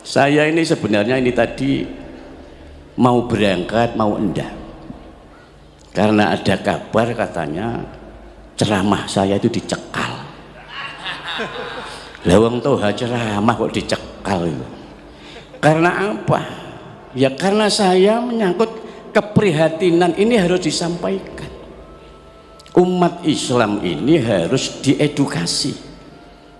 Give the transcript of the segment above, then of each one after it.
Saya ini sebenarnya ini tadi mau berangkat mau enggak, karena ada kabar katanya ceramah saya itu dicekal. Lawang toha ceramah kok dicekal itu. Karena apa? Ya karena saya menyangkut keprihatinan ini harus disampaikan. Umat Islam ini harus diedukasi,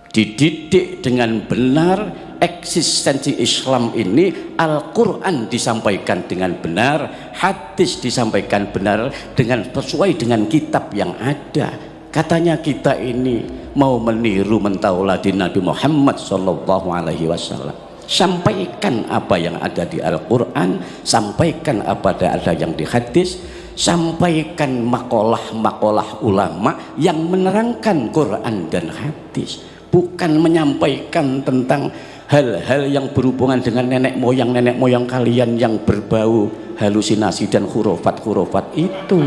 dididik dengan benar. Eksistensi Islam ini Al-Quran disampaikan dengan benar, hadis disampaikan benar dengan sesuai dengan kitab yang ada. Katanya kita ini mau meniru mentauladi Nabi Muhammad SAW. Sampaikan apa yang ada di Al-Quran, sampaikan apa ada yang di hadis, sampaikan makalah-makalah ulama yang menerangkan Quran dan hadis, bukan menyampaikan tentang hal-hal yang berhubungan dengan nenek moyang kalian yang berbau halusinasi dan khurafat itu.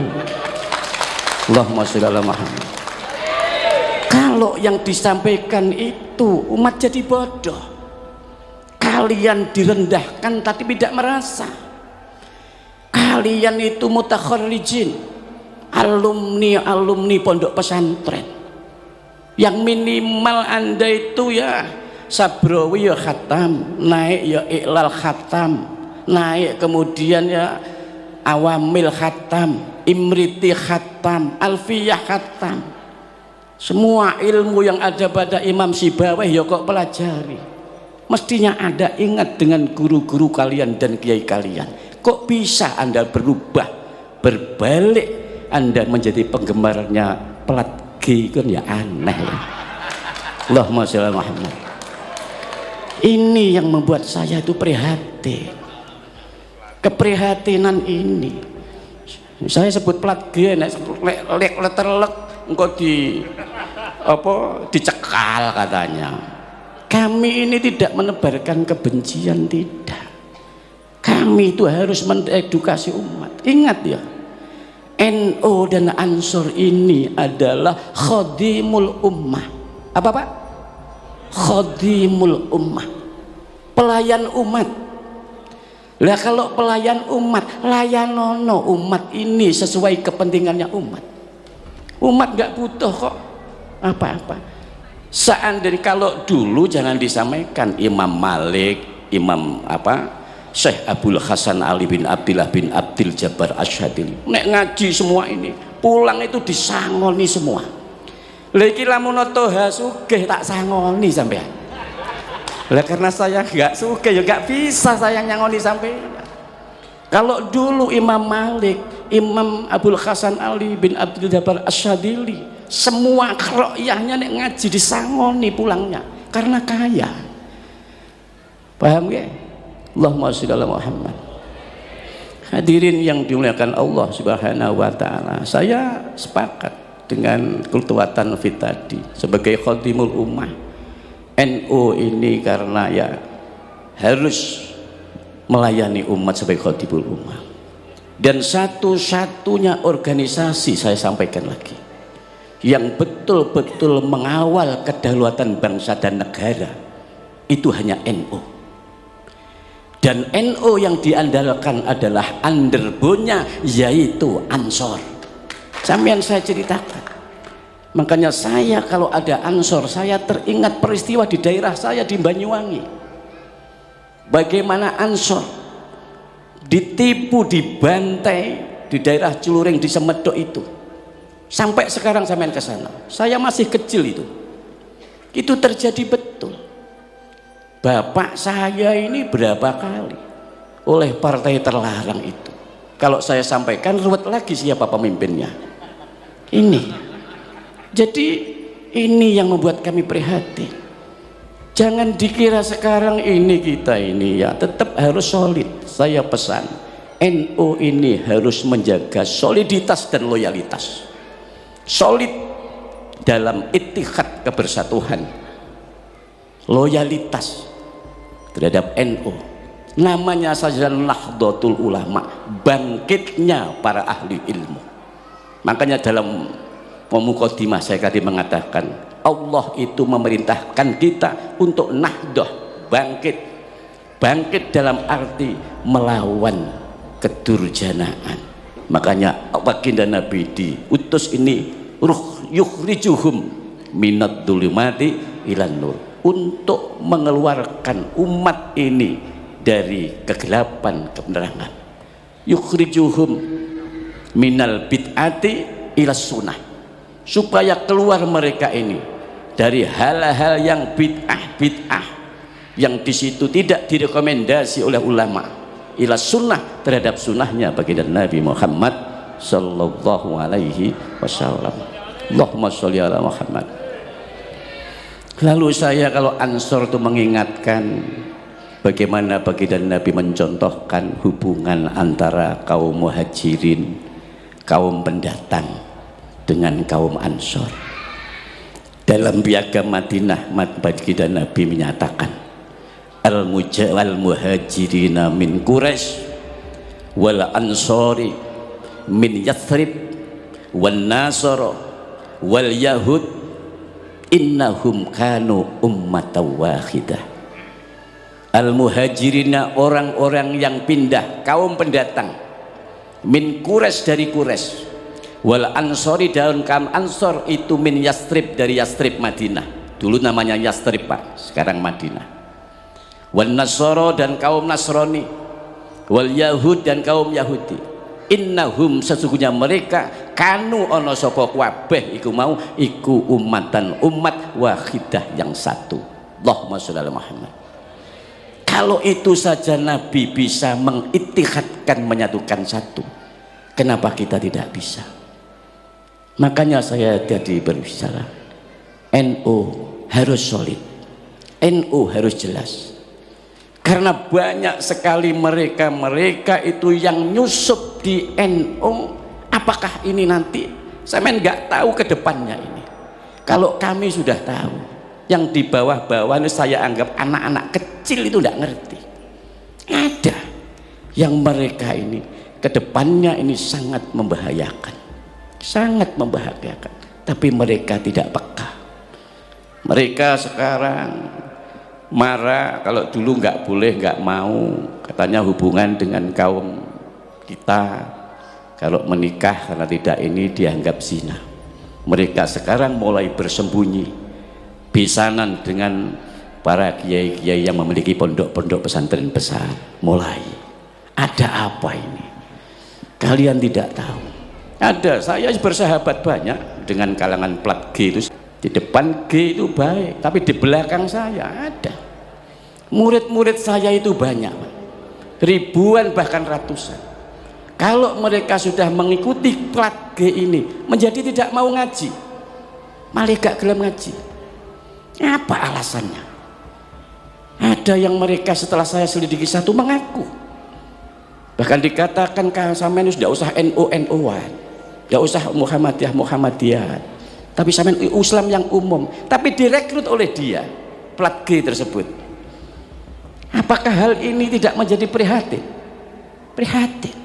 Allahumma sholli ala Muhammad. Kalau yang disampaikan itu umat jadi bodoh, kalian direndahkan tapi tidak merasa. Kalian itu mutakharrijin, alumni pondok pesantren, yang minimal Anda itu ya Sabrawi ya khatam, naik ya Iqlal khatam, naik kemudian ya Awamil khatam, Imriti khatam, Alfiyah khatam. Semua ilmu yang ada pada Imam Sibawayh ya kok pelajari. Mestinya Anda ingat dengan guru-guru kalian dan kiai kalian. Kok bisa Anda berubah, berbalik Anda menjadi penggemarnya pelat G, kan ya aneh ya. Allahumma sholli ala Muhammad. Ini yang membuat saya itu prihatin. Keprihatinan ini saya sebut plat G, letter lek engkau dicekal katanya. Kami ini tidak menebarkan kebencian, tidak. Kami itu harus mengedukasi umat. Ingat ya, NU dan Ansor ini adalah khadimul ummah. Apa Pak? Khadimul ummah, pelayan umat. Lah kalau pelayan umat, layanono umat ini sesuai kepentingannya umat. Umat gak butuh kok apa-apa. Seandainya kalau dulu jangan disampaikan Imam Malik, Imam Syekh Abdul Hasan Ali bin Abdillah bin Abdil Jabbar Asyadili, nek ngaji semua ini pulang itu disangoni semua. Lagi lamun toha sugih tak sangoni sampean. Lah karena saya gak sugih ya gak bisa saya nyangoni sampean. Kalau dulu Imam Malik, Imam Abdul Hasan Ali bin Abdul Jabbar Asyadili, semua rokyahnya nek ngaji disangoni pulangnya karena kaya. Paham ya? Allahumma sholli ala Muhammad. Hadirin yang dimuliakan Allah Subhanahu wa taala, saya sepakat dengan Kultuwatan Fit tadi sebagai khadimul ummah. NU ini karena ya harus melayani umat sebagai khadimul ummah, dan satu-satunya organisasi, saya sampaikan lagi, yang betul-betul mengawal kedaulatan bangsa dan negara itu hanya NU. Dan NU yang diandalkan adalah underbone-nya yaitu Ansor. Sampeyan saya ceritakan. Makanya saya kalau ada Ansor, saya teringat peristiwa di daerah saya di Banyuwangi. Bagaimana Ansor ditipu, dibantai di daerah Celuring di Semedok itu. Sampai sekarang sampean ke sana. Saya masih kecil itu. Itu terjadi betul. Bapak saya ini berapa kali oleh partai terlarang itu. Kalau saya sampaikan ruwet lagi siapa pemimpinnya. Ini. Jadi ini yang membuat kami prihatin. Jangan dikira sekarang ini kita ini ya tetap harus solid. Saya pesan NU ini harus menjaga soliditas dan loyalitas. Solid dalam ittihad kebersatuan, loyalitas terhadap NU. Namanya saja Nahdlatul Ulama, bangkitnya para ahli ilmu. Makanya dalam mukadimah saya tadi mengatakan Allah itu memerintahkan kita untuk nahdoh, bangkit Bangkit dalam arti melawan kedurjanaan. Makanya baginda Nabi diutus ini yukhrijuhum minad dzulumati ilan nur, untuk mengeluarkan umat ini dari kegelapan kebenaran. Yukhrijuhum minal bid'ati ila sunnah, supaya keluar mereka ini dari hal-hal yang bid'ah yang di situ tidak direkomendasi oleh ulama, ila sunnah, terhadap sunnahnya baginda Nabi Muhammad sallallahu alaihi wasallam. Allahumma sholli ala Muhammad. Lalu saya kalau Ansor itu mengingatkan bagaimana baginda Nabi mencontohkan hubungan antara kaum muhajirin, kaum pendatang, dengan kaum Ansor. Dalam piagam Madinah, baginda Nabi menyatakan al muhajirina min Quraisy wal ansori min Yathrib wan nasara wal yahud innahum kanu ummatan wahidah. Al muhajirina, orang-orang yang pindah, kaum pendatang, min Quraisy, dari Quraisy, wal ansori, daun kaum Ansor itu min Yathrib, dari Yathrib Madinah, dulu namanya Yathrib Pak, sekarang Madinah. Wan nasara, dan kaum Nasrani, wal yahud, dan kaum Yahudi, innahum, sesungguhnya mereka, kanu ono sapa kabeh iku mau iku ummatan, umat wahidah, yang satu. Allahumma sholli ala Muhammad. Kalau itu saja Nabi bisa mengittihadkan, menyatukan satu, kenapa kita tidak bisa? Makanya saya tadi berbicara, NU harus solid, NU harus jelas. Karena banyak sekali mereka itu yang nyusup di NU. Apakah ini nanti, saya nggak tahu ke depannya ini. Kalau kami sudah tahu, yang di bawah-bawah ini saya anggap anak-anak kecil itu nggak ngerti. Ada yang mereka ini ke depannya ini sangat membahayakan, sangat membahayakan. Tapi mereka tidak peka. Mereka sekarang marah kalau dulu nggak boleh, nggak mau, katanya hubungan dengan kaum kita kalau menikah karena tidak ini dianggap zina. Mereka sekarang mulai bersembunyi, besanan dengan para kiai-kiai yang memiliki pondok-pondok pesantren besar. Mulai ada apa ini? Kalian tidak tahu. Ada, saya bersahabat banyak dengan kalangan plat G itu. Di depan G itu baik, tapi di belakang saya ada. Murid-murid saya itu banyak, ribuan bahkan ratusan. Kalau mereka sudah mengikuti plat G ini, menjadi tidak mau ngaji, malah gak gelem ngaji. Apa alasannya? Ada yang mereka setelah saya selidiki satu mengaku, bahkan dikatakan sampean sudah usah NU-NU-an, tidak usah Muhammadiyah, tapi sampean Islam yang umum, tapi direkrut oleh dia plat G tersebut. Apakah hal ini tidak menjadi prihatin? Prihatin.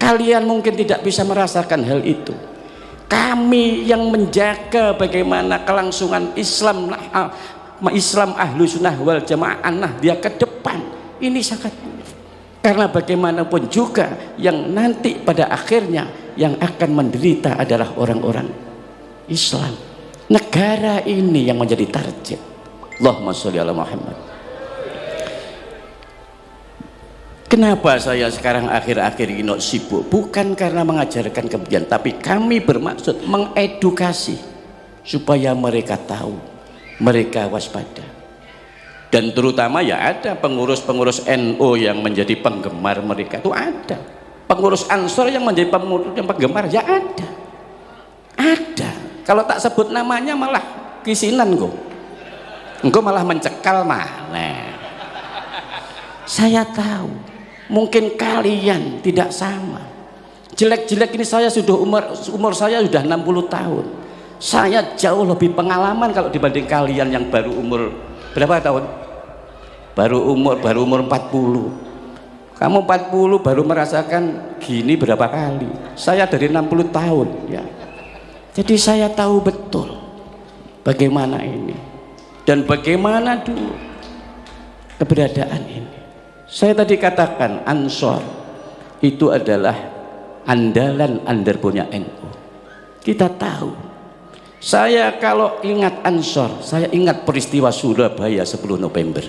Kalian mungkin tidak bisa merasakan hal itu. Kami yang menjaga bagaimana kelangsungan Islam ahlu sunnah wal jamaah dia ke depan, ini sangat penting. Karena bagaimanapun juga yang nanti pada akhirnya yang akan menderita adalah orang-orang Islam. Negara ini yang menjadi target. Allahumma sholli ala Muhammad. Kenapa saya sekarang akhir-akhir ini sibuk? Bukan karena mengajarkan kebencian, tapi kami bermaksud mengedukasi supaya mereka tahu, mereka waspada. Dan terutama ya ada pengurus-pengurus NU yang menjadi penggemar mereka itu ada. Pengurus Ansor yang menjadi penggemar ya ada. Ada. Kalau tak sebut namanya malah kisinan kok. Engkau malah mencekal mana. Saya tahu, mungkin kalian tidak sama. Jelek-jelek ini saya sudah umur saya sudah 60 tahun. Saya jauh lebih pengalaman kalau dibanding kalian yang baru umur berapa tahun? Baru umur 40. Kamu 40 baru merasakan gini berapa kali? Saya dari 60 tahun ya. Jadi saya tahu betul bagaimana ini dan bagaimana dulu keberadaan ini. Saya tadi katakan Ansor itu adalah andalan underbone-nya NU. Kita tahu. Saya kalau ingat Ansor, saya ingat peristiwa Surabaya 10 November.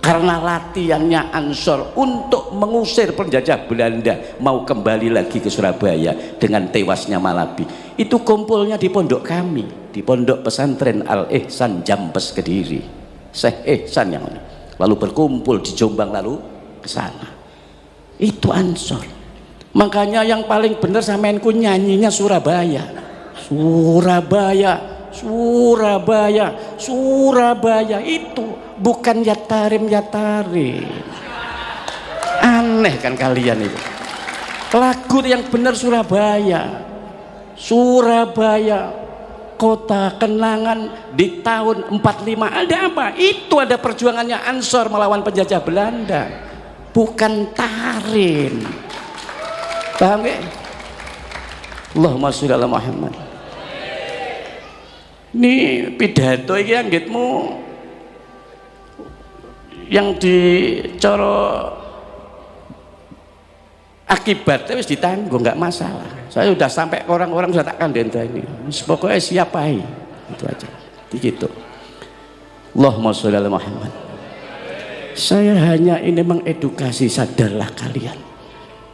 Karena latihannya Ansor untuk mengusir penjajah Belanda mau kembali lagi ke Surabaya dengan tewasnya Malabi. Itu kumpulnya di pondok kami, di pondok pesantren Al-Ihsan Jampes Kediri. Syekh Ihsan yang mana? Lalu berkumpul di Jombang lalu ke sana. Itu Ansor. Makanya yang paling benar samenku nyanyinya Surabaya. Surabaya, Surabaya, Surabaya itu bukan Yatarim Yatarim. Aneh kan kalian itu. Lagu yang benar Surabaya. Surabaya kota kenangan di tahun 45. Ada apa? Itu ada perjuangannya Ansor melawan penjajah Belanda, bukan Tarim. Paham gak? Allahumma sholli ala Muhammad. Ini pidato iki anggitmu yang dicoro akibatnya wis ditanggung, nggak masalah. Saya sudah sampai ke orang-orang sudah tak kandenda ini. Pokoknya siapai itu aja. Begitu. Allahumma sholli ala Muhammad. Saya hanya ini mengedukasi, sadarlah kalian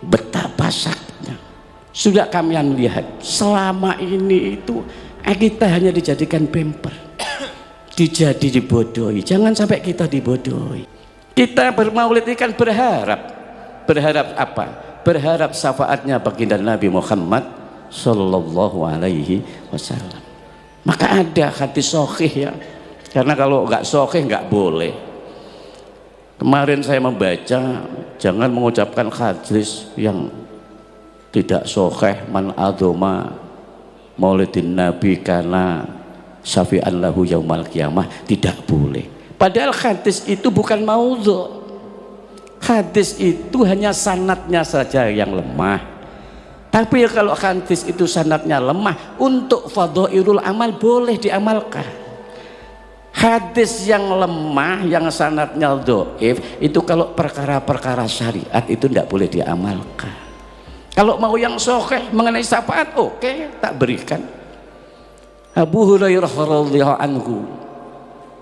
betapa sakitnya. Sudah kalian lihat selama ini itu kita hanya dijadikan bemper, dibodohi. Jangan sampai kita dibodohi. Kita bermaulid ini kan berharap apa? Berharap syafaatnya baginda Nabi Muhammad Sallallahu Alaihi Wasallam. Maka ada hadis sahih ya, karena kalau nggak sahih nggak boleh. Kemarin saya membaca, jangan mengucapkan hadis yang tidak sahih. Man adzoma maulidin Nabi karena syafi'an lahu yaumal qiyamah, tidak boleh. Padahal hadis itu bukan maudhu'. Hadis itu hanya sanadnya saja yang lemah. Tapi kalau hadis itu sanadnya lemah, untuk fadhailul amal boleh diamalkan. Hadis yang lemah, yang sanadnya dhaif, itu kalau perkara-perkara syariat itu tidak boleh diamalkan. Kalau mau yang sahih mengenai syafaat, oke, tak berikan. Abu Hurairah radhiyallahu anhu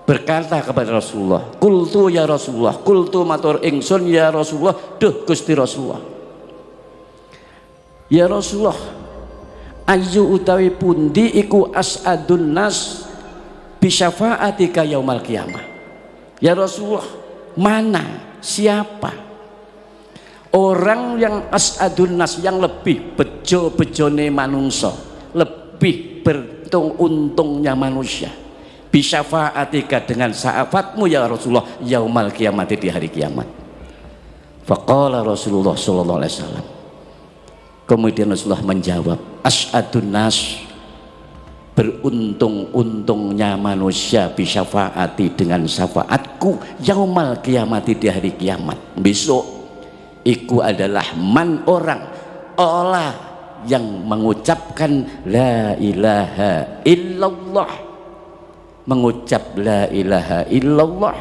berkata kepada Rasulullah, "Qultu ya Rasulullah, qultu matur ingsun ya Rasulullah, duh Gusti Rasulullah. Ya Rasulullah, ayu utawi pundi iku as'adun nas bi syafaatika yaumal qiyamah." Ya Rasulullah, mana, siapa orang yang as'adun nas, yang lebih bejo-bejone manungsa, lebih beruntung-untungnya manusia, bisyafaatika dengan syafaatmu ya Rasulullah yaumal kiamat, di hari kiamat. Faqala Rasulullah sallallahu alaihi wasallam, kemudian Rasulullah menjawab, as'adun nas, beruntung-untungnya manusia bisyafaati, dengan syafaatku yaumal kiamat, di hari kiamat besok, iku adalah man, orang Allah yang mengucapkan la ilaha illallah, mengucap la ilaha illallah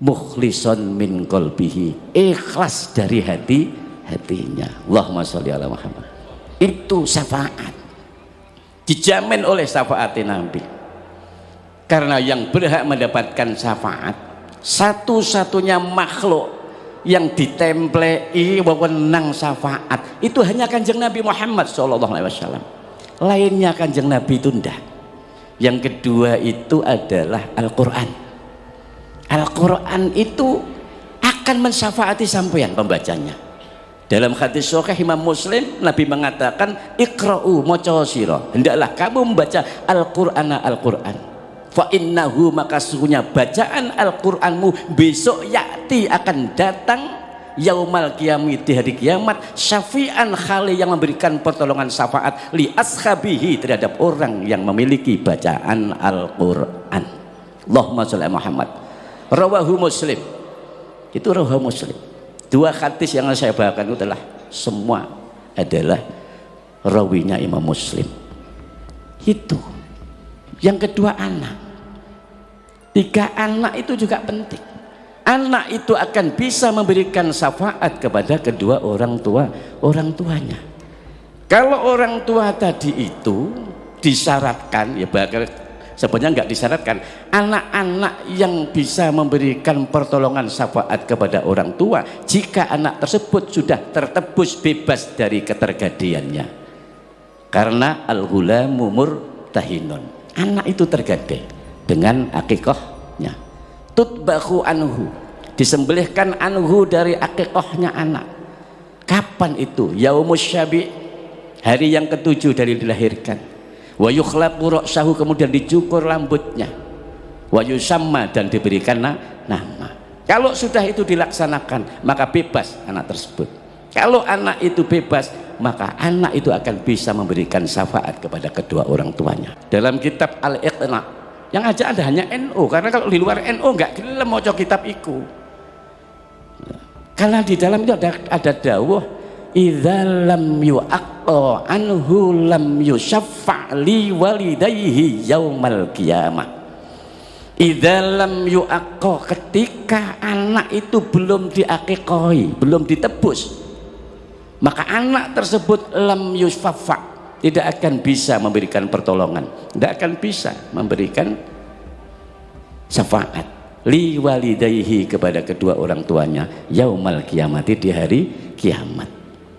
mukhlishon min qalbihi, ikhlas dari hatinya. Allahumma sholli ala Muhammad. Itu syafaat, dijamin oleh syafaat Nabi. Karena yang berhak mendapatkan syafaat, satu-satunya makhluk yang ditemplei wewenang syafaat itu hanya Kanjeng Nabi Muhammad SAW. Lainnya Kanjeng Nabi itu ndak. Yang kedua itu adalah Al-Quran. Al-Quran itu akan mensyafaati sampeyan pembacanya. Dalam hadis sahih Imam Muslim, Nabi mengatakan, iqra'u maca sira, hendaklah kamu membaca Al-Qur'ana Al-Quran. Fa innahu, maka sesungguhnya bacaan Al-Quranmu besok yakti akan datang yaumal qiyamah, di hari kiamat, syafi'an, khali, yang memberikan pertolongan syafaat li ashabihi, terhadap orang yang memiliki bacaan Al-Quran. Allahumma sholli ala Muhammad. Rawahu Muslim. Itu rawahu Muslim. Dua hadis yang saya bawakan itu adalah semua adalah rawinya Imam Muslim. Itu. Yang kedua anak. 3 anak itu juga penting. anak itu akan bisa memberikan syafaat kepada kedua orang tuanya. Kalau orang tua tadi itu disyaratkan, ya bakal sebenarnya nggak disyaratkan, anak-anak yang bisa memberikan pertolongan syafaat kepada orang tua jika anak tersebut sudah tertebus bebas dari ketergadaiannya, karena al-ghulamu murtahinun, anak itu tergadai dengan akikahnya. Tutbahu anhu, disembelihkan anhu dari akikahnya anak. Kapan itu? Yaumus syabi', hari yang ketujuh dari dilahirkan. Wa yukhlaqu ra'sahu, kemudian dicukur rambutnya. Wa yusamma, dan diberikan nama. Kalau sudah itu dilaksanakan, maka bebas anak tersebut. Kalau anak itu bebas, maka anak itu akan bisa memberikan syafaat kepada kedua orang tuanya. Dalam kitab Al-Iqna, yang aja ada hanya NU, karena kalau di luar NU nggak gelem maca kitab iku. Karena di dalam itu ada dawuh, idza lam yu'aqqa anhu lam yusyaffa li walidayhi yaumal qiyamah. Idza lam yu'aqqa, ketika anak itu belum diakikoi, belum ditebus, maka anak tersebut lam yusyaffa, tidak akan bisa memberikan pertolongan, tidak akan bisa memberikan syafaat li walidayhi, kepada kedua orang tuanya, yaumal qiyamati, di hari kiamat.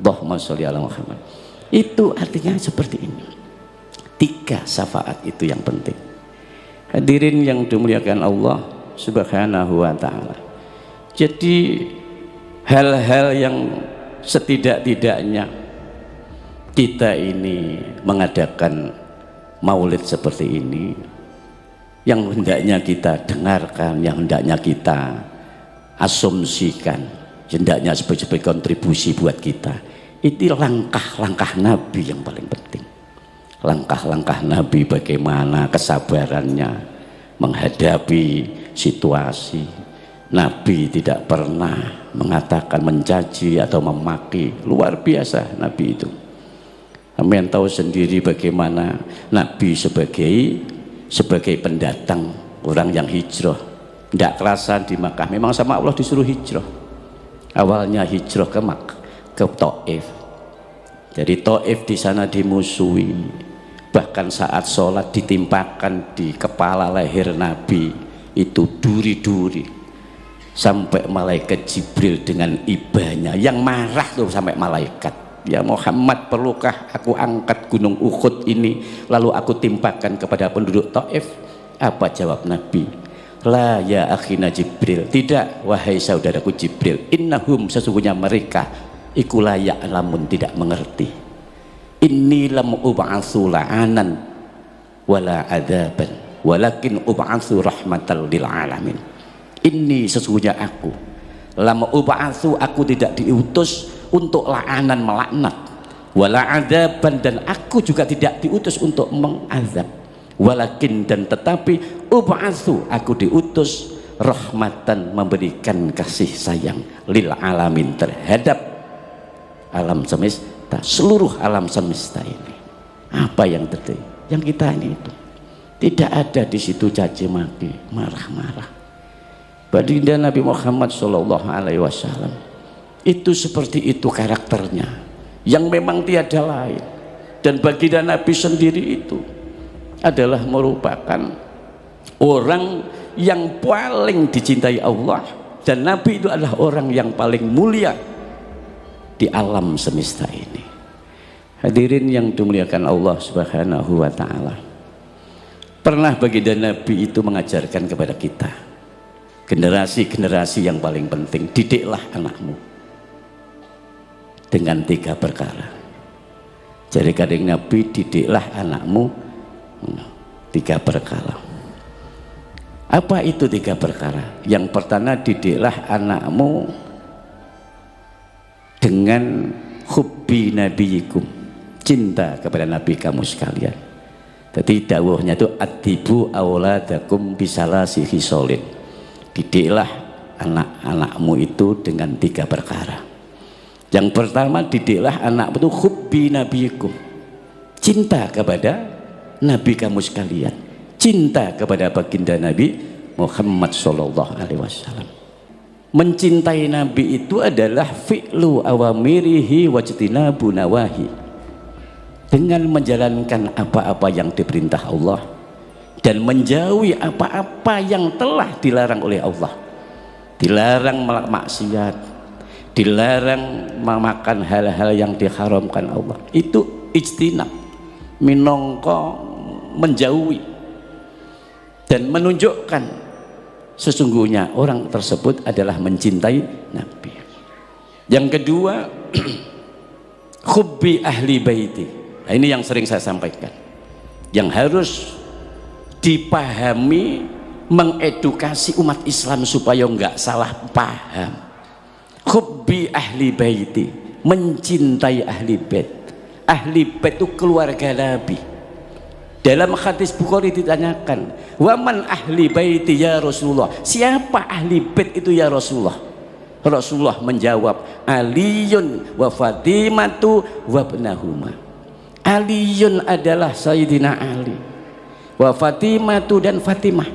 Allahumma sholli ala Muhammad. Itu artinya seperti ini. 3 syafaat itu yang penting. Hadirin yang dimuliakan Allah Subhanahu wa ta'ala. Jadi hal-hal yang setidak-tidaknya kita ini mengadakan maulid seperti ini, yang hendaknya kita dengarkan, yang hendaknya kita asumsikan, hendaknya sebagai kontribusi buat kita, itu langkah-langkah Nabi yang paling penting. Langkah-langkah Nabi, bagaimana kesabarannya menghadapi situasi. Nabi tidak pernah mengatakan, mencaci atau memaki. Luar biasa Nabi itu. Kalian tahu sendiri bagaimana Nabi sebagai pendatang, orang yang hijrah, tidak kerasa di Makkah. Memang sama Allah disuruh hijrah. Awalnya hijrah ke Taif. Jadi Taif di sana dimusuhi. Bahkan saat sholat ditimpakan di kepala leher Nabi itu duri-duri, sampai malaikat Jibril dengan ibanya yang marah tuh, sampai malaikat, ya Muhammad, perlukah aku angkat gunung Uhud ini lalu aku timpakan kepada penduduk Taif? Apa jawab Nabi? La ya akhina Jibril, tidak wahai saudaraku Jibril, innahum, sesungguhnya mereka iku la ya'lamun, tidak mengerti. Inni lam ub'atsu la'anan wala adaban walakin ub'atsu rahmatan lil alamin. Inni, sesungguhnya aku, lam ub'atsu, aku tidak diutus untuk la'anan, melaknat, wala adaban, dan aku juga tidak diutus untuk mengazab, walakin, dan tetapi, ub'atsu, aku diutus rahmatan, memberikan kasih sayang, lil alamin, terhadap alam semesta, seluruh alam semesta ini. Apa yang terjadi? Yang kita ini itu tidak ada di situ caci maki, marah-marah. Baginda Nabi Muhammad SAW itu seperti itu karakternya, yang memang tiada lain. Dan baginda Nabi sendiri itu adalah merupakan orang yang paling dicintai Allah, dan Nabi itu adalah orang yang paling mulia di alam semesta ini. Hadirin yang dimuliakan Allah Subhanahu wa ta'ala, pernah baginda Nabi itu mengajarkan kepada kita, generasi-generasi yang paling penting, didiklah anakmu dengan 3 perkara. Jadi kadang Nabi, didiklah anakmu 3 perkara. Apa itu 3 perkara? Yang pertama, didiklah anakmu dengan hubbi nabiyikum, cinta kepada nabi kamu sekalian. Jadi dawuhnya itu adibu auladakum bisalasi hisolin, didiklah anak-anakmu itu dengan 3 perkara. Yang pertama, didiklah anakmu itu hubbi nabiyikum, cinta kepada nabi kamu sekalian, cinta kepada baginda Nabi Muhammad SAW. Mencintai Nabi itu adalah fi'lu awamirihi wajtinabu nawahi, dengan menjalankan apa-apa yang diperintah Allah dan menjauhi apa-apa yang telah dilarang oleh Allah. Dilarang maksiat, dilarang memakan hal-hal yang diharamkan Allah, itu ijtinab, minangka menjauhi dan menunjukkan sesungguhnya orang tersebut adalah mencintai Nabi. Yang kedua, hubbi ahli baiti. Nah, ini yang sering saya sampaikan, yang harus dipahami, mengedukasi umat Islam supaya enggak salah paham. Hubbi ahli baiti, mencintai ahli bait. Ahli bait itu keluarga Nabi. Dalam hadis Bukhari ditanyakan, waman ahli baiti ya Rasulullah, siapa ahli bait itu ya Rasulullah? Rasulullah menjawab, Aliyun wa Fatimatu wa ibnahuma. Aliyun adalah Sayyidina Ali, wa Fatimatu dan Fatimah,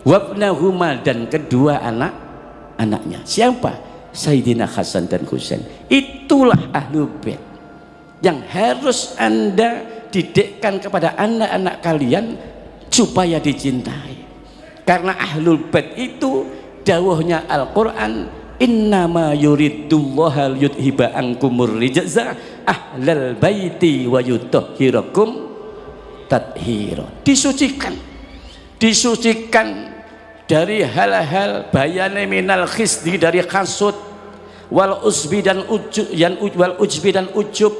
wa ibnahuma dan kedua anak-anaknya. Siapa? Sayyidina Hasan dan Husain. Itulah ahli bait yang harus Anda didikkan kepada anak-anak kalian supaya dicintai. Karena ahlul bait itu dawuhnya Al-Qur'an, innama yuridullahu liyudhiba ankumur rijza ahlal baiti wa yutahhirakum tathira. Disucikan dari hal-hal bayane minal khisdi, dari hasud, wal usbi dan ujub,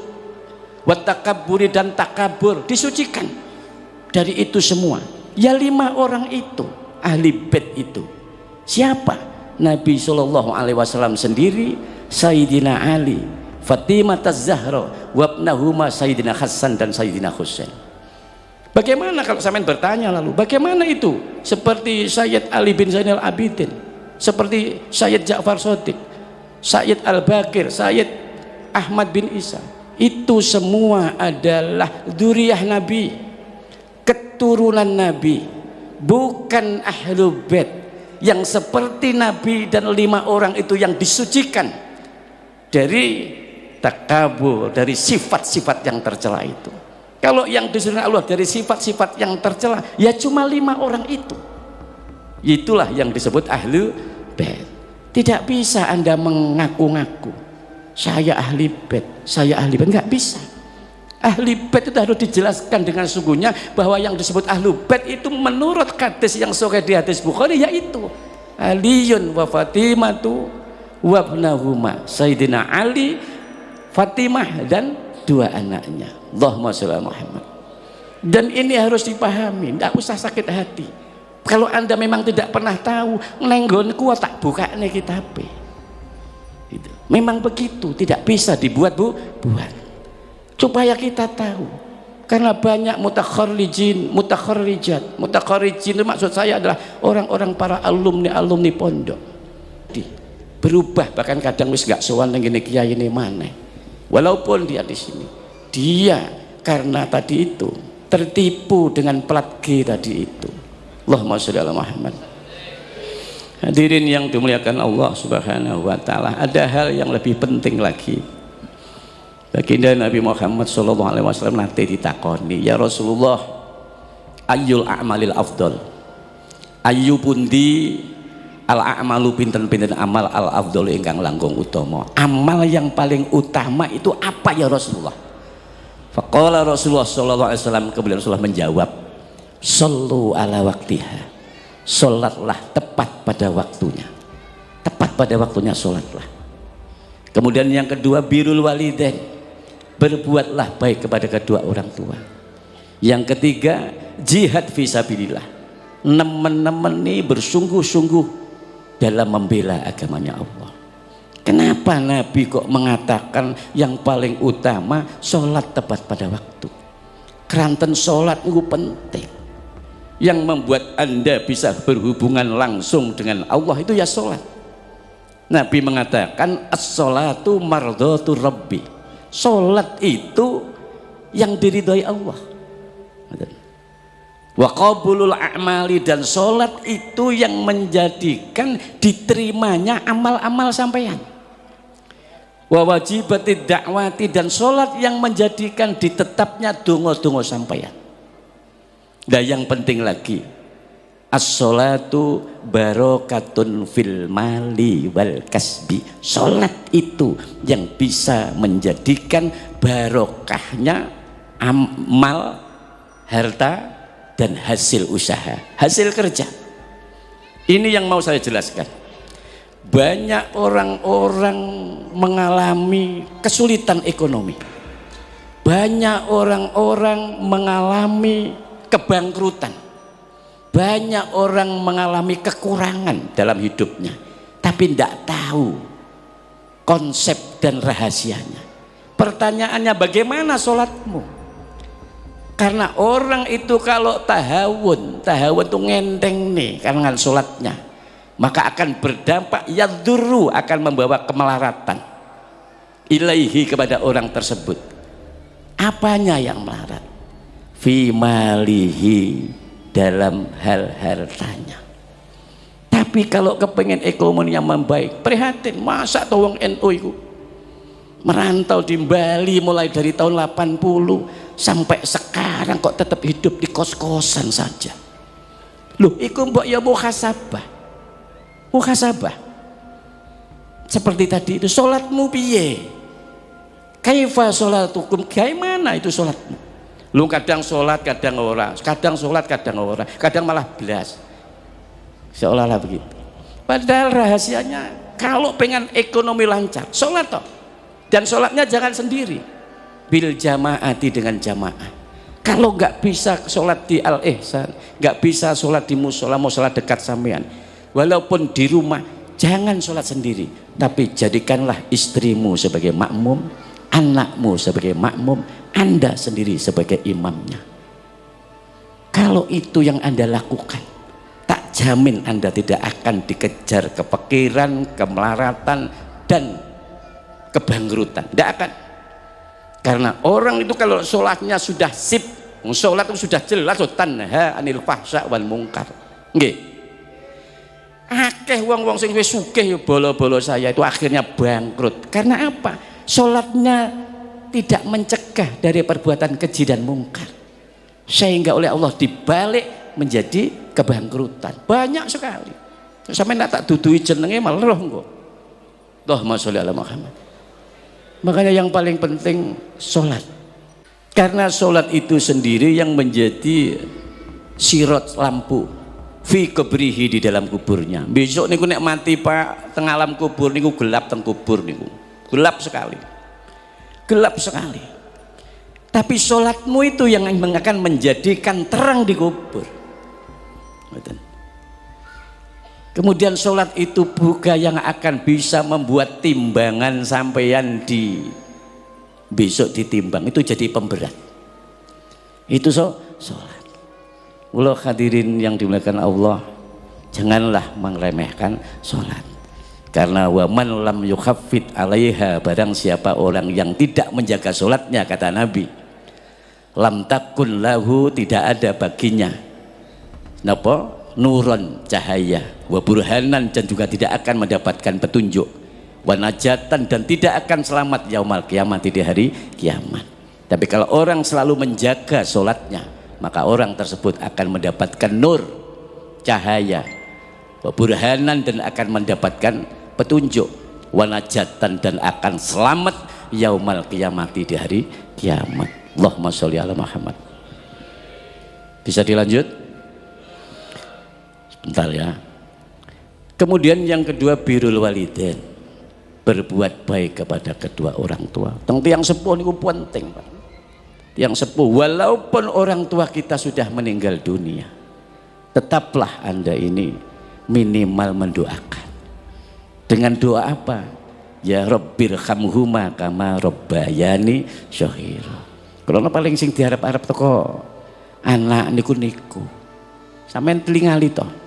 watakaburi dan takabur, disucikan dari itu semua. Ya 5 orang itu ahli bait itu siapa? Nabi SAW sendiri, Sayyidina Ali, Fatimah Az-Zahra, wabnahuma Sayyidina Hasan dan Sayyidina Husain. Bagaimana kalau sampean bertanya lalu, bagaimana itu? Seperti Sayyid Ali bin Zainal Abidin, seperti Sayyid Ja'far Shadiq, Sayyid Al-Baqir, Sayyid Ahmad bin Isa. Itu semua adalah dzurriyyah Nabi, keturunan Nabi, bukan ahlul bait yang seperti Nabi dan 5 orang itu yang disucikan dari takabur, dari sifat-sifat yang tercela itu. Kalau yang disucikan Allah dari sifat-sifat yang tercela, ya cuma 5 orang itu. Itulah yang disebut ahlul bait. Tidak bisa Anda mengaku-ngaku saya ahli bait, saya ahli bait, nggak bisa. Ahli bait itu harus dijelaskan dengan sungguhnya bahwa yang disebut ahlu bait itu menurut hadis yang sahih di hadis Bukhari yaitu Aliyun wa Fatimatu wa ibnahuma, Sayyidina Ali, Fatimah dan 2 anaknya. Allahumma sholli ala Muhammad. Dan ini harus dipahami, tidak usah sakit hati. Kalau Anda memang tidak pernah tahu, nenggonku tak buka nih kitabnya. Gitu. Memang begitu, tidak bisa dibuat buat supaya kita tahu. Karena banyak mutakharrijin, mutakharrijat. Mutakharrijin itu maksud saya adalah orang-orang para alumni pondok. Berubah, bahkan kadang wis gak sowan ning ngene kiai ini maneh. Walaupun dia di sini, dia karena tadi itu tertipu dengan plat G tadi itu. Allahumma sholli ala Muhammad. Hadirin yang dimuliakan Allah Subhanahu wa taala, ada hal yang lebih penting lagi. Baginda Nabi Muhammad sallallahu alaihi wasallam nate ditakoni, ya Rasulullah, ayyul a'malil afdal? Ayu pundi al a'malu pinten-pinten amal al afdal ingkang langkung utama? Amal yang paling utama itu apa ya Rasulullah? Faqala Rasulullah sallallahu alaihi wasallam, kemudian Rasulullah menjawab, shollu ala waqtiha. Sholatlah tepat pada waktunya, tepat pada waktunya sholatlah. Kemudian yang kedua, birrul walidain, berbuatlah baik kepada kedua orang tua. Yang ketiga, jihad fisabilillah, nemen-nemeni bersungguh-sungguh dalam membela agamanya Allah. Kenapa Nabi kok mengatakan yang paling utama sholat tepat pada waktu? Keranten sholat itu penting. Yang membuat Anda bisa berhubungan langsung dengan Allah itu ya sholat. Nabi mengatakan as-sholatu mardhatu rabbi, sholat itu yang diridhoi Allah. Wa qabulul a'mali, dan sholat itu yang menjadikan diterimanya amal-amal sampeyan. Wa wajibatid da'wati, dan sholat yang menjadikan ditetapnya dongo-dongo sampeyan. Dan yang penting lagi, as-sholatu barokatun fil mali wal kasbi. Sholat itu yang bisa menjadikan barokahnya amal, harta, dan hasil usaha, hasil kerja. Ini yang mau saya jelaskan. Banyak orang-orang mengalami kesulitan ekonomi, banyak orang-orang mengalami kebangkrutan, banyak orang mengalami kekurangan dalam hidupnya, tapi tidak tahu konsep dan rahasianya. Pertanyaannya, bagaimana sholatmu? Karena orang itu kalau tahawun itu ngenteng nih karena sholatnya, maka akan berdampak yadurru, akan membawa kemelaratan ilaihi, kepada orang tersebut. Apanya yang melarat? Fi malihi, dalam hal hartanya. Tapi kalau kepengen ekonominya membaik, prihatin, masa tawang NU itu merantau di Bali mulai dari tahun 80 sampai sekarang kok tetap hidup di kos-kosan saja. Loh, iku mbok ya muhasabah. Muhasabah. Seperti tadi itu, sholatmu piye? Kaifa sholatukum? Bagaimana itu sholatmu? Lu kadang sholat, kadang ora, kadang sholat, kadang ora, kadang malah belas. Seolah-olah begitu. Padahal rahasianya, kalau pengen ekonomi lancar, sholat toh. Dan sholatnya jangan sendiri, bil jamaati, dengan jamaah. Kalau nggak bisa sholat di al-ihsan, nggak bisa sholat di musola, mau sholat dekat sampean, walaupun di rumah, jangan sholat sendiri, tapi jadikanlah istrimu sebagai makmum, anakmu sebagai makmum, Anda sendiri sebagai imamnya. Kalau itu yang Anda lakukan, tak jamin Anda tidak akan dikejar kepikiran, kemelaratan, dan kebangkrutan. Tidak akan. Karena orang itu kalau sholatnya sudah sip, sholat itu sudah jelas, tanha anil fahsya wal mungkar. Nggih. Akeh wong-wong sing wis sugih ya bolo-bolo saya itu akhirnya bangkrut. Karena apa? Sholatnya tidak mencegah dari perbuatan keji dan mungkar, sehingga oleh Allah dibalik menjadi kebangkrutan. Banyak sekali. Sampai tak dudui jenenge malah roh engko. Allahumma sholli ala Muhammad. Makanya yang paling penting sholat, karena sholat itu sendiri yang menjadi sirot lampu fi kubrihi, di dalam kuburnya. Besok niku nek mati Pak teng alam kubur niku gelap, teng kubur niku gelap sekali, gelap sekali. Tapi sholatmu itu yang akan menjadikan terang di kubur. Kemudian sholat itu juga yang akan bisa membuat timbangan sampeyan di besok ditimbang itu jadi pemberat. Itu sholat. Ulah hadirin yang dimuliakan Allah, janganlah meremehkan sholat. Karena waman lam yukhaffit alaiha, barang siapa orang yang tidak menjaga sholatnya, kata Nabi, lam takun lahu, tidak ada baginya napa? Nuron, cahaya, wa burhanan, dan juga tidak akan mendapatkan petunjuk, wa najatan, dan tidak akan selamat yaumal kiamat, di hari kiamat. Tapi kalau orang selalu menjaga sholatnya, maka orang tersebut akan mendapatkan nur, cahaya, wa burhanan, dan akan mendapatkan petunjuk, wa najatan, dan akan selamat yaumal kiamat, di hari kiamat. Allahumma sholli ala Muhammad. Bisa dilanjut? Bentar ya. Kemudian yang kedua, birrul walidain, berbuat baik kepada kedua orang tua. Yang sepuh itu penting, Pak. Yang sepuh, walaupun orang tua kita sudah meninggal dunia, tetaplah Anda ini minimal mendoakan. Dengan doa apa? Ya Rabbirhamhuma kama rabbayani shaghira. Kalau paling sing diharap-harap teko anak niku sampean telingali toh.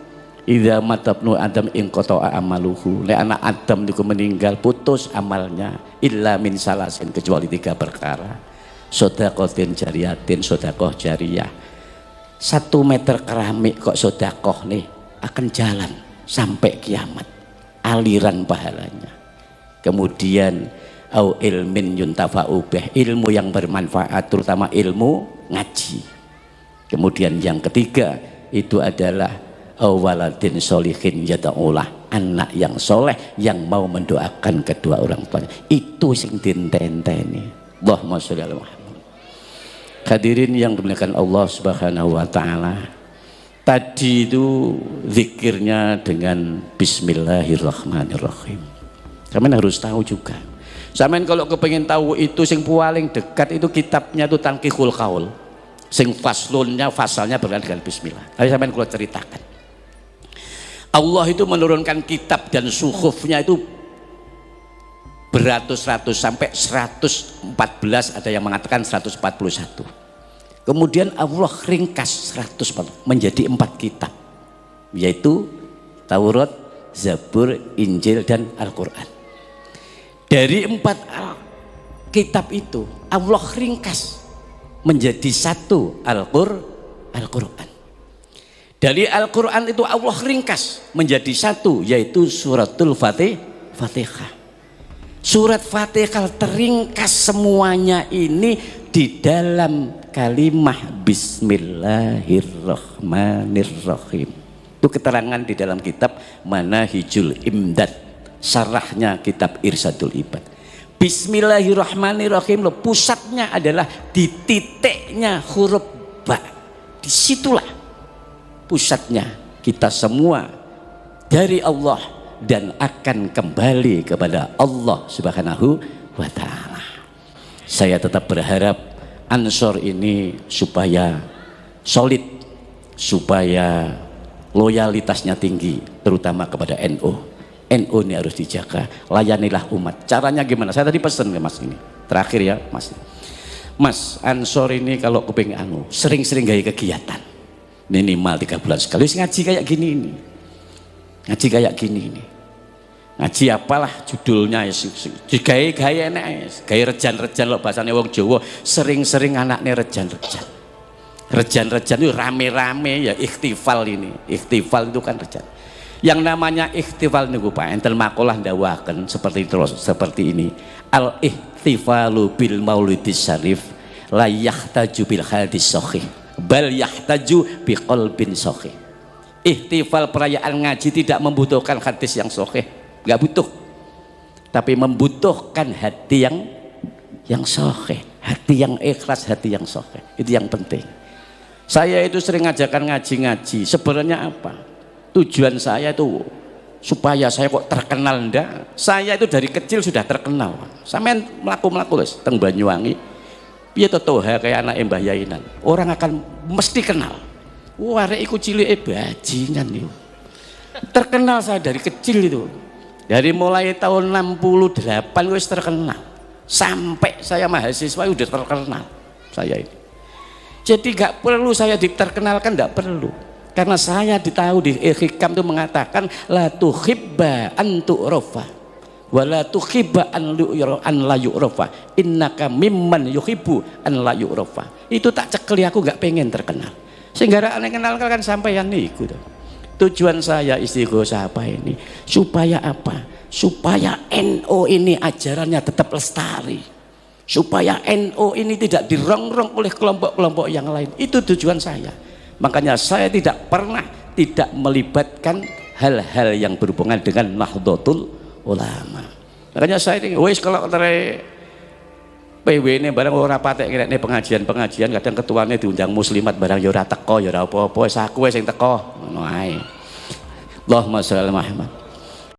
Idza matabnu adam in qata'a amaluhu, le anak Adam niku meninggal putus amalnya, illa min salasin, kecuali 3 perkara. Shadaqatin jariyatin, sedekah jariyah, 1 meter keramik kok sodakoh nih akan jalan sampai kiamat aliran pahalanya. Kemudian au ilmin yuntafa'u bih, ilmu yang bermanfaat terutama ilmu ngaji. Kemudian yang ketiga itu adalah waladin sholihin yada'ulah, anak yang soleh yang mau mendoakan kedua orang tuanya. Itu sing dintenteni. Allahumma sholli ala Muhammad. Hadirin yang dimuliakan Allah Subhanahu wa taala, tadi itu zikirnya dengan bismillahirrahmanirrahim. Kalian harus tahu juga. Sampeyan kalau kepengen tahu itu sing paling dekat itu kitabnya itu Tanqihul Qaul. Sing fasalnya berkaitan dengan bismillah. Tapi sampeyan kalau ceritakan. Allah itu menurunkan kitab dan suhufnya itu beratus-ratus sampai 114, ada yang mengatakan 141. Kemudian Allah ringkas 140 menjadi 4 kitab, yaitu Taurat, Zabur, Injil dan Al-Quran. Dari 4 kitab itu Allah ringkas menjadi 1 Al-Quran. Dari Al-Quran itu Allah ringkas menjadi 1, yaitu suratul Fatihah. Surat Fatihah teringkas semuanya ini di dalam kalimah Bismillahirrahmanirrahim. Itu keterangan di dalam kitab Manahijul Imdad, syarahnya kitab Irsadul Ibad. Bismillahirrahmanirrahim, pusatnya adalah di titiknya huruf ba. Disitulah pusatnya kita semua dari Allah dan akan kembali kepada Allah Subhanahu wa taala. Saya tetap berharap Ansor ini supaya solid, supaya loyalitasnya tinggi, terutama kepada NU. NU ini harus dijaga, layanilah umat. Caranya gimana? Saya tadi pesan ke Mas ini. Terakhir ya, Mas. Mas, Ansor ini kalau kepingin sering-sering gaya kegiatan. Minimal 3 bulan sekali ngaji kayak gini ini. Ngaji kayak gini ini. Ngaji apalah judulnya ya, gaya enak, gaya rejan-rejan loh bahasanya wong Jawa, sering-sering anaknya rejan-rejan. Rejan-rejan itu rame-rame ya, ikhtifal ini. Ikhtifal itu kan rejan. Yang namanya ikhtifal niku Pak enten makalah ndawaken seperti ini. Al ikhtifalu bil maulidis syarif la yahtaju bil hadis sahih bal yahtaju bi qalbin sahih. Ihtifal perayaan ngaji tidak membutuhkan hadis yang sahih, nggak butuh, tapi membutuhkan hati yang sahih, hati yang ikhlas, hati yang sahih. Itu yang penting. Saya itu sering ngajakan ngaji-ngaji. Sebenarnya apa tujuan saya itu? Supaya saya kok terkenal ndak? Saya itu dari kecil sudah terkenal. Sampean melaku-melaku wis teng Banyuwangi, piye to toha kayak anak Mbah Yainan, orang akan mesti kenal. Wah, arek iku cilike bajingan itu. Terkenal saya dari kecil itu. Dari mulai tahun 68 wis terkenal. Sampai saya mahasiswa udah terkenal saya ini. Jadi gak perlu saya diterkenalkan, gak perlu. Karena saya ditahu di Hikam itu mengatakan la tuhibba an tu'rafa wa la tuhibba an la yu'rafa innaka mimman yuhibbu an la yu'rafa. Itu tak cekeli, aku gak pengen terkenal. Sehingga aneh kenal kan sampeyan niku. Tujuan saya istighosah apa ini? Supaya apa? Supaya NU ini ajarannya tetap lestari. Supaya NU ini tidak dirongrong oleh kelompok-kelompok yang lain. Itu tujuan saya. Makanya saya tidak pernah tidak melibatkan hal-hal yang berhubungan dengan Nahdlatul Ulama. Makanya saya ini wis kalau dari PW ini barang ora patek ngene pengajian-pengajian kadang ketuanya diundang muslimat barang ya ora teko ya ora apa-apa, wis aku wis sing teko ngono ae. Allahumma sholli ala Muhammad.